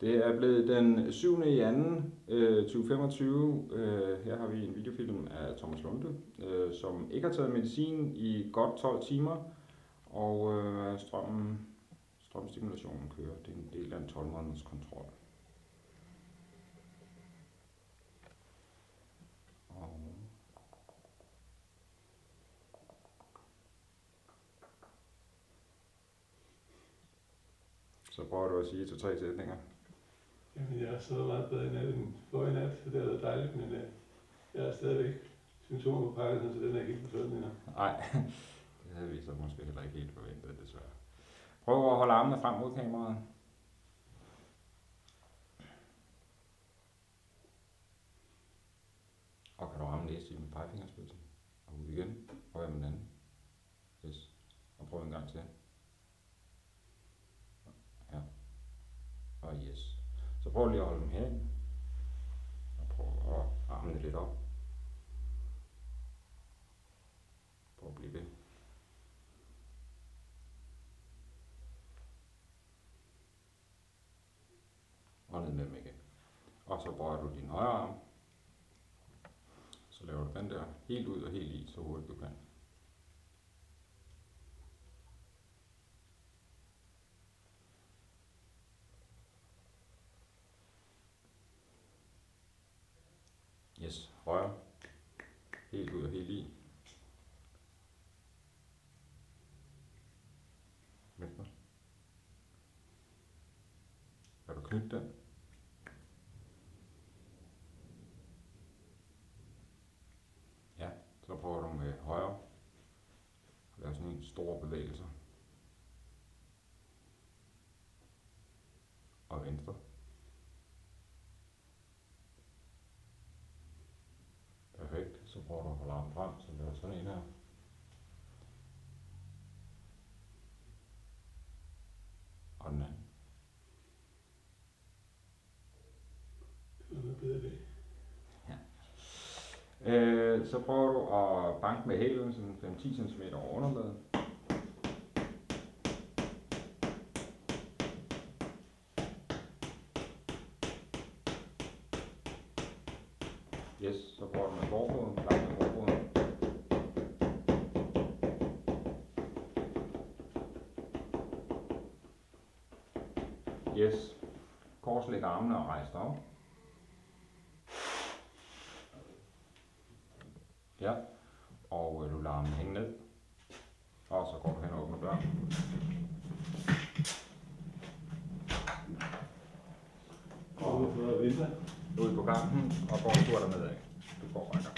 Det er blevet den 7. i 2. 2025. Her har vi en videofilm af Thomas Lunde, som ikke har taget medicin i godt 12 timer, og strømstimulationen kører. Det er en del af en 12-måneders kontrol. Så prøver du at sige 2-3 sætninger. Jamen, jeg sidder meget bedre i nat end forrige nat, så det har været dejligt, men jeg er stadigvæk symptomer på Parkinson, så den er ikke helt forsvundet endnu. Nej, det havde vi så måske heller ikke helt forventet, desværre. Prøv at holde armene frem mod kameraet. Og kan du ramme læse med pegefingerspidsen? Og ud igen. Prøv med den anden. Yes. Og prøv en gang til. Ja. Og yes. Så prøv lige at holde dem her. Og prøv at armene lidt op. Prøv at blive ved. Og ned med dem igen. Og så bøjer du din højre arm. Så laver du den der helt ud og helt i, så hurtigt du kan. Yes, højre. Helt ud og helt i. Venstre. Kan du knytte den? Ja, så prøver du med højre. Lave sådan en stor bevægelse. Og venstre. Perfekt. Så prøver du at holde armen frem, så laver sådan en her. Og den anden. Det var noget bedre det. Ja. Så prøver du at banke med hælen sådan 5-10 cm over underlaget. Yes, så prøver du med forfoden, langt med forfoden. Yes, korslæg armene og rejs dig op. Ja, og du lader armen hænge ned. Og så går du hen og åbner døren. Og ud for venstre. Ud på gangen og går en tur dernede af. Du går bare i gang.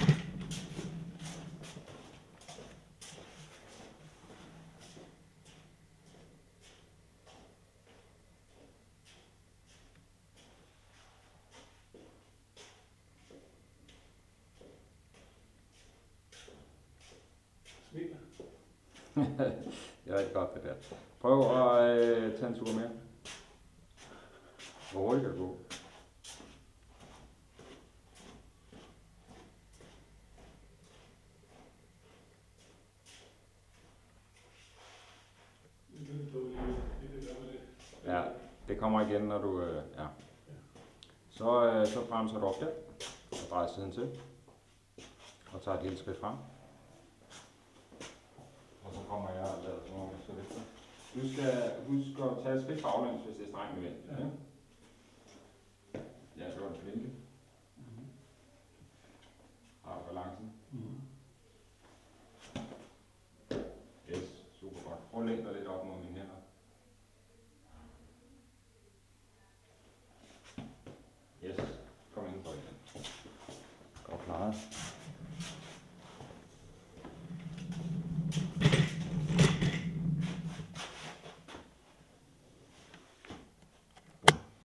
Smiler. Det er rigtig godt det der. Prøv at tage en tur mere. Hvor hurtigt kan du gå? Ja, det kommer igen, når du... ja. Så bremser du op der, og drejer siden til, og tager et lille skridt frem. Og så kommer jeg og lader sådan noget så lidt. Du skal huske at tage et skridt baglæns, hvis det er strengt nødvendigt. Ja. Ja, det var en flinke. Har du balancen? Yes, super godt. Prøv at lægge dig lidt op mod mine hænder. Yes, kom indenfor igen. Godt klaret.